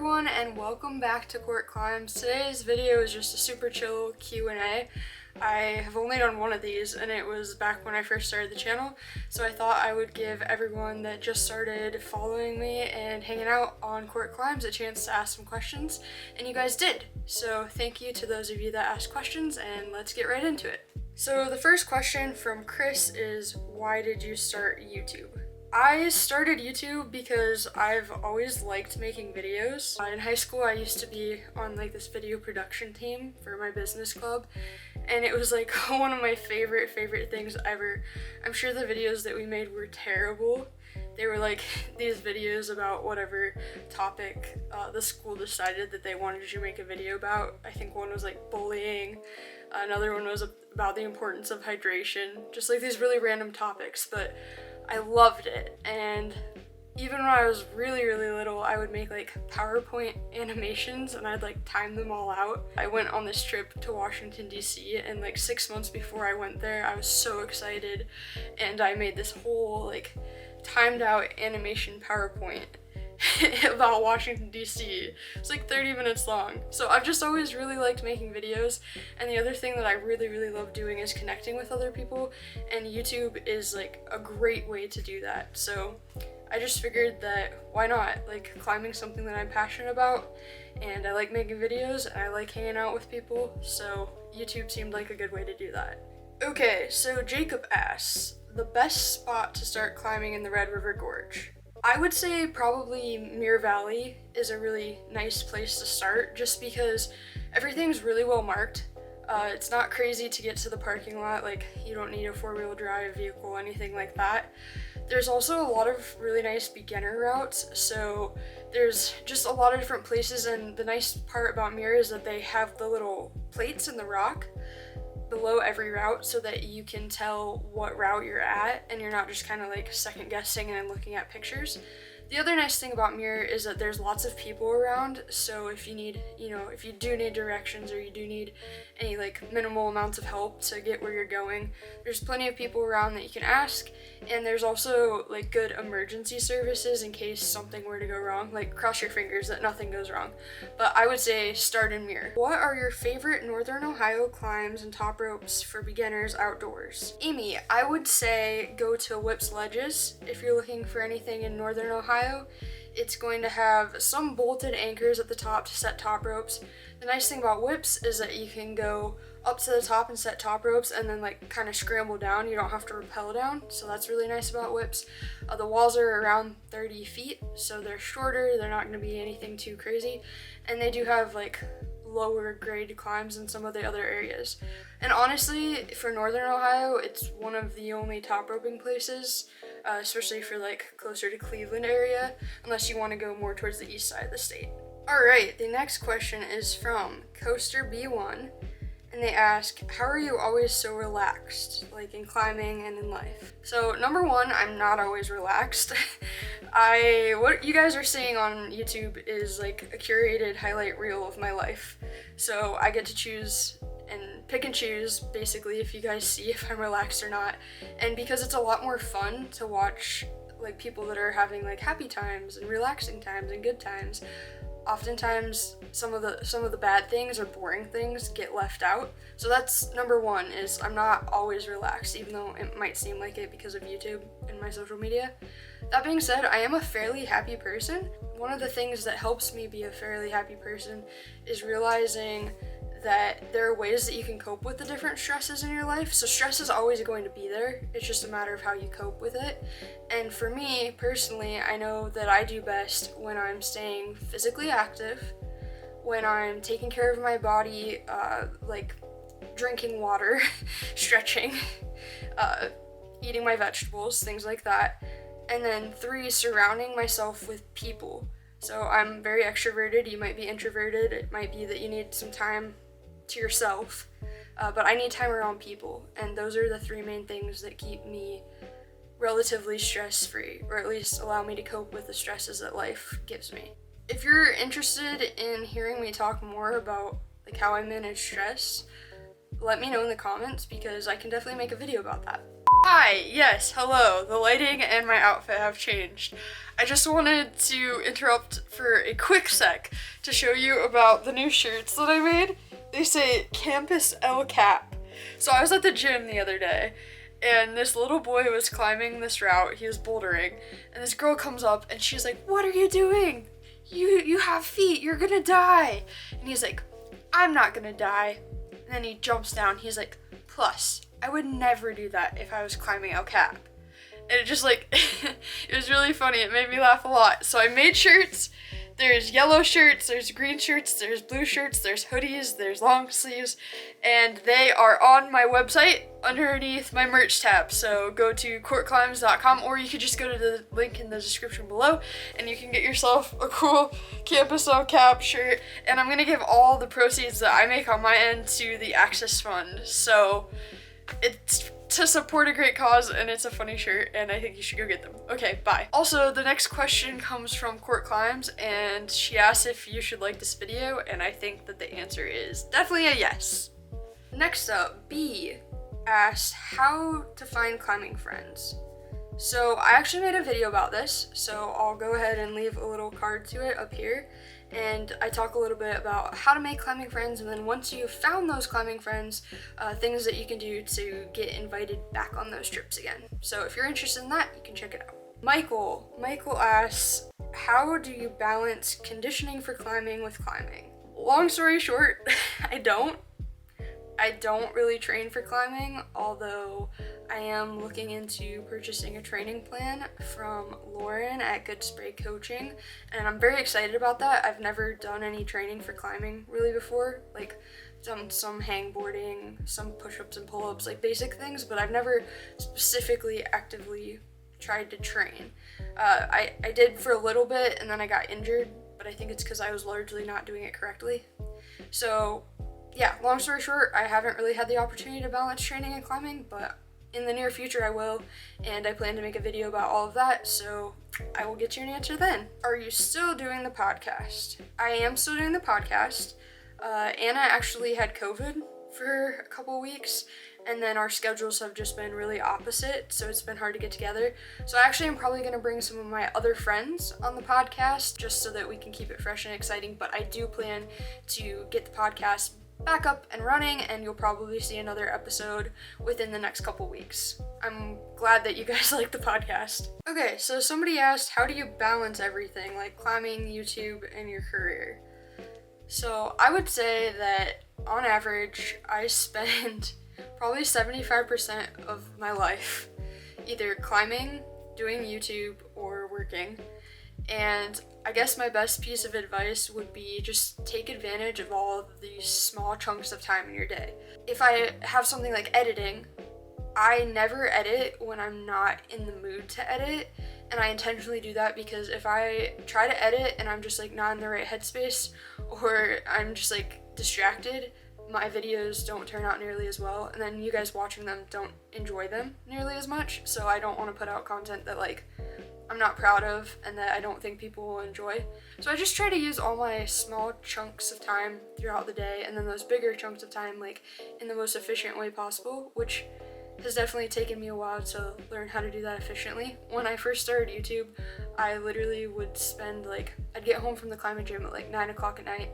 everyone, and welcome back to Court Climbs. Today's video is just a super chill Q&A. I have only done one of these, and it was back when I first started the channel, so I thought I would give everyone that just started following me and hanging out on Court Climbs a chance to ask some questions, and you guys did. So thank you to those of you that asked questions, and let's get right into it. So the first question from Chris is, why did you start YouTube? I started YouTube because I've always liked making videos. In high school, I used to be on like this video production team for my business club, and it was like one of my favorite things ever. I'm sure the videos that we made were terrible. They were like these videos about whatever topic the school decided that they wanted you to make a video about. I think one was like bullying, another one was about the importance of hydration, just like these really random topics, but I loved it. And even when I was really little, I would make like PowerPoint animations and I'd like time them all out. I went on this trip to Washington DC, and like 6 months before I went there, I was so excited, and I made this whole like timed out animation PowerPoint about Washington DC. It's like 30 minutes long. So I've just always really liked making videos, and the other thing that I really love doing is connecting with other people, and YouTube is like a great way to do that. So I just figured that why not? Like, climbing's something that I'm passionate about, and I like making videos, and I like hanging out with people, so YouTube seemed like a good way to do that. Okay, so Jacob asks, the best spot to start climbing in the Red River Gorge. I would say probably Muir Valley is a really nice place to start, just because everything's really well marked. It's not crazy to get to the parking lot, like you don't need a four-wheel drive vehicle, anything like that. There's also a lot of really nice beginner routes, so there's just a lot of different places, and the nice part about Muir is that they have the little plates in the rock below every route so that you can tell what route you're at and you're not just kind of like second guessing and looking at pictures. The other nice thing about Muir is that there's lots of people around, so if you need, if you do need directions or you do need any like minimal amounts of help to get where you're going, there's plenty of people around that you can ask, and there's also like good emergency services in case something were to go wrong. Like, cross your fingers that nothing goes wrong, but I would say start in Muir. What are your favorite Northern Ohio climbs and top ropes for beginners outdoors? Amy, I would say go to Whip's Ledges if you're looking for anything in Northern Ohio. It's going to have some bolted anchors at the top to set top ropes. The nice thing about Whips is that you can go up to the top and set top ropes and then like kind of scramble down. You don't have to rappel down, so that's really nice about Whips. The walls are around 30 feet, so they're shorter, they're not going to be anything too crazy, and they do have like lower grade climbs in some of the other areas. And honestly, for Northern Ohio, it's one of the only top roping places, especially for like closer to Cleveland area, unless you want to go more towards the east side of the state. Alright, the next question is from Coaster B1, and they ask, how are you always so relaxed, like in climbing and in life? So number one, I'm not always relaxed. What you guys are seeing on YouTube is like a curated highlight reel of my life. So I get to choose and pick and choose basically if you guys see if I'm relaxed or not. And because it's a lot more fun to watch like people that are having like happy times and relaxing times and good times, oftentimes some of the bad things or boring things get left out. So that's number one, is I'm not always relaxed, even though it might seem like it because of YouTube and my social media. That being said, I am a fairly happy person. One of the things that helps me be a fairly happy person is realizing that there are ways that you can cope with the different stresses in your life. So stress is always going to be there. It's just a matter of how you cope with it. And for me personally, I know that I do best when I'm staying physically active, when I'm taking care of my body, like drinking water, stretching, eating my vegetables, things like that. And then 3, surrounding myself with people. So I'm very extroverted, you might be introverted, it might be that you need some time to yourself, but I need time around people, and those are the 3 main things that keep me relatively stress-free, or at least allow me to cope with the stresses that life gives me. If you're interested in hearing me talk more about like how I manage stress, let me know in the comments, because I can definitely make a video about that. Hi, yes, hello. The lighting and my outfit have changed. I just wanted to interrupt for a quick sec to show you about the new shirts that I made. They say Campus L Cap. So I was at the gym the other day and this little boy was climbing this route. He was bouldering and this girl comes up and she's like, "What are you doing? You have feet, you're gonna die." And he's like, "I'm not gonna die." And then he jumps down. He's like, "Plus, I would never do that if I was climbing El Cap." And it just like, it was really funny. It made me laugh a lot. So I made shirts. There's yellow shirts, there's green shirts, there's blue shirts, there's hoodies, there's long sleeves, and they are on my website underneath my merch tab. So go to courtclimbs.com, or you could just go to the link in the description below and you can get yourself a cool Campus L Cap shirt. And I'm gonna give all the proceeds that I make on my end to the Access Fund. So it's to support a great cause, and it's a funny shirt, and I think you should go get them. Okay, bye. Also, the next question comes from Court Climbs, and she asks if you should like this video, and I think that the answer is definitely a yes. Next up, B asked how to find climbing friends. So I actually made a video about this, so I'll go ahead and leave a little card to it up here. And I talk a little bit about how to make climbing friends, and then once you've found those climbing friends, things that you can do to get invited back on those trips again. So if you're interested in that, you can check it out. Michael asks, how do you balance conditioning for climbing with climbing? Long story short, I don't really train for climbing, although I am looking into purchasing a training plan from Lauren at Good Spray Coaching, and I'm very excited about that. I've never done any training for climbing really before, like done some hangboarding, some push-ups and pull-ups, like basic things, but I've never specifically actively tried to train. I did for a little bit and then I got injured, but I think it's because I was largely not doing it correctly. So yeah, long story short, I haven't really had the opportunity to balance training and climbing, but in the near future I will, and I plan to make a video about all of that, so I will get you an answer then. Are you still doing the podcast? I am still doing the podcast. Anna actually had COVID for a couple weeks, and then our schedules have just been really opposite, so it's been hard to get together. So I actually am probably going to bring some of my other friends on the podcast just so that we can keep it fresh and exciting, but I do plan to get the podcast back up and running, and you'll probably see another episode within the next couple weeks. I'm glad that you guys like the podcast. Okay, so somebody asked, how do you balance everything, like climbing, YouTube, and your career? So I would say that on average, I spend probably 75% of my life either climbing, doing YouTube, or working. And I guess my best piece of advice would be just take advantage of all of these small chunks of time in your day. If I have something like editing, I never edit when I'm not in the mood to edit, and I intentionally do that because if I try to edit and I'm just like not in the right headspace, or I'm just like distracted, my videos don't turn out nearly as well, and then you guys watching them don't enjoy them nearly as much. So I don't want to put out content that like I'm not proud of and that I don't think people will enjoy. So I just try to use all my small chunks of time throughout the day, and then those bigger chunks of time like in the most efficient way possible, which has definitely taken me a while to learn how to do that efficiently. When I first started YouTube, I literally would spend I'd get home from the climbing gym at like 9 o'clock at night,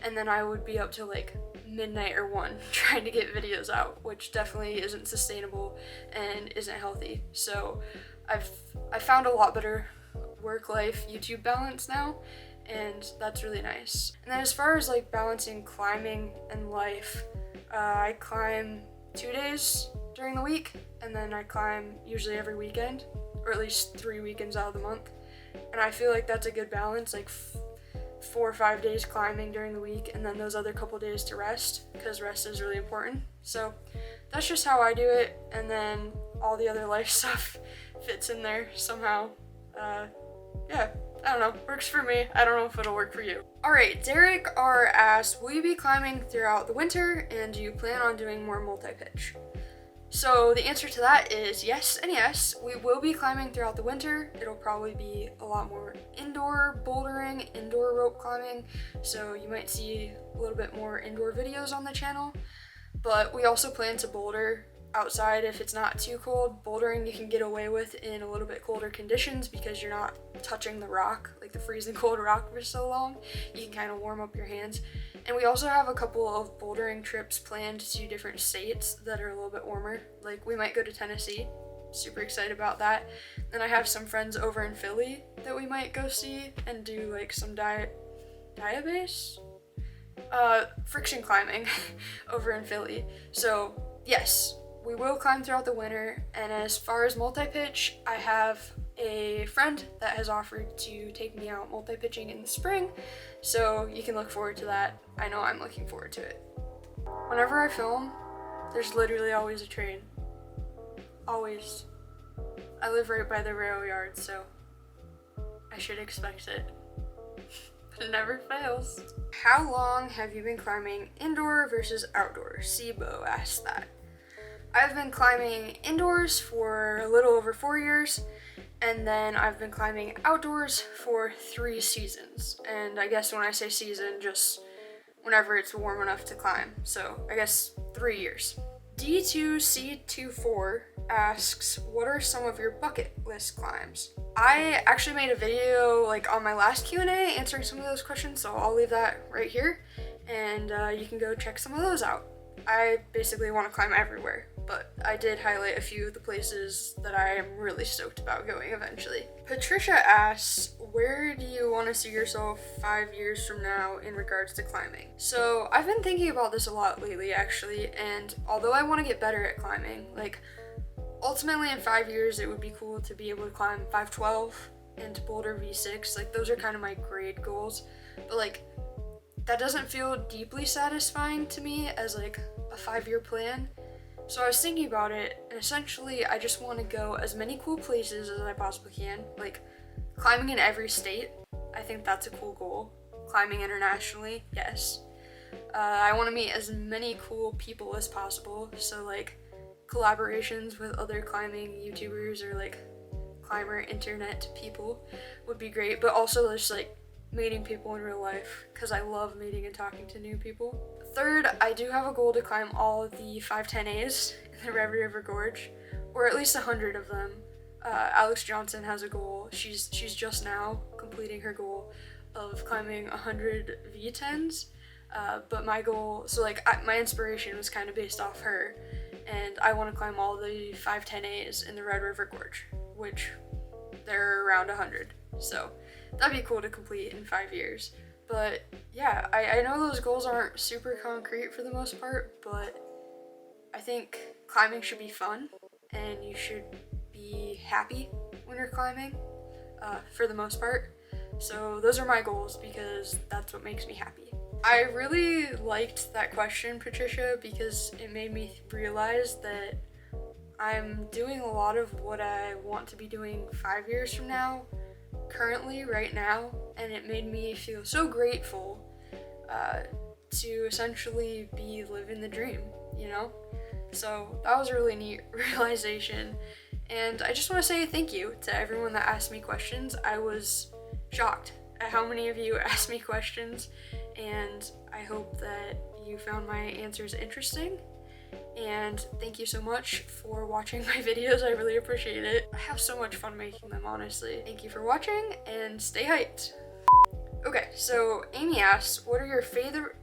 and then I would be up till like midnight or 1 trying to get videos out, which definitely isn't sustainable and isn't healthy. So I found a lot better work-life YouTube balance now, and that's really nice. And then as far as like balancing climbing and life, I climb 2 days during the week, and then I climb usually every weekend, or at least 3 weekends out of the month. And I feel like that's a good balance, like 4 or 5 days climbing during the week, and then those other couple days to rest, because rest is really important. So that's just how I do it, and then all the other life stuff fits in there somehow. Yeah, I don't know, works for me. I don't know if it'll work for you. Alright, Derek R asked, will you be climbing throughout the winter, and do you plan on doing more multi-pitch? So the answer to that is yes and yes. We will be climbing throughout the winter. It'll probably be a lot more indoor bouldering, indoor rope climbing, so you might see a little bit more indoor videos on the channel. But we also plan to boulder outside if it's not too cold. Bouldering you can get away with in a little bit colder conditions because you're not touching the rock, like the freezing cold rock, for so long. You can kind of warm up your hands. And we also have a couple of bouldering trips planned to different states that are a little bit warmer. Like we might go to Tennessee. Super excited about that. Then I have some friends over in Philly that we might go see and do like some diabase? Friction climbing over in Philly. So yes, we will climb throughout the winter. And as far as multi-pitch, I have a friend that has offered to take me out multi-pitching in the spring, so you can look forward to that. I know I'm looking forward to it. Whenever I film, there's literally always a train. Always. I live right by the rail yard, so I should expect it. But it never fails. How long have you been climbing indoor versus outdoor? Sibo asked that. I've been climbing indoors for a little over 4 years, and then I've been climbing outdoors for 3 seasons. And I guess when I say season, just whenever it's warm enough to climb. So I guess 3 years. D2C24 asks, what are some of your bucket list climbs? I actually made a video like on my last Q&A answering some of those questions, so I'll leave that right here, and you can go check some of those out. I basically want to climb everywhere, but I did highlight a few of the places that I am really stoked about going eventually. Patricia asks, where do you want to see yourself 5 years from now in regards to climbing? So I've been thinking about this a lot lately actually, and although I want to get better at climbing, like ultimately in 5 years it would be cool to be able to climb 512 and boulder V6, like those are kind of my grade goals, but like that doesn't feel deeply satisfying to me as like a 5-year plan. So I was thinking about it, and essentially I just want to go as many cool places as I possibly can, like climbing in every state. I think that's a cool goal. Climbing internationally, yes. I want to meet as many cool people as possible, so like collaborations with other climbing YouTubers or like climber internet people would be great, but also just like meeting people in real life, because I love meeting and talking to new people. Third, I do have a goal to climb all of the 510As in the Red River Gorge, or at least 100 of them. Alex Johnson has a goal. She's just now completing her goal of climbing 100 V10s, but my goal, so like my inspiration was kind of based off her, and I want to climb all the 510As in the Red River Gorge, which they're around 100. So that'd be cool to complete in 5 years. But yeah, I know those goals aren't super concrete for the most part, but I think climbing should be fun and you should be happy when you're climbing, for the most part. So those are my goals because that's what makes me happy. I really liked that question, Patricia, because it made me realize that I'm doing a lot of what I want to be doing 5 years from now, currently, right now, and it made me feel so grateful to essentially be living the dream, you know? So that was a really neat realization, and I just want to say thank you to everyone that asked me questions. I was shocked at how many of you asked me questions, and I hope that you found my answers interesting. And thank you so much for watching my videos. I really appreciate it. I have so much fun making them, honestly. Thank you for watching and stay hyped. Okay, so Amy asks, what are your favorite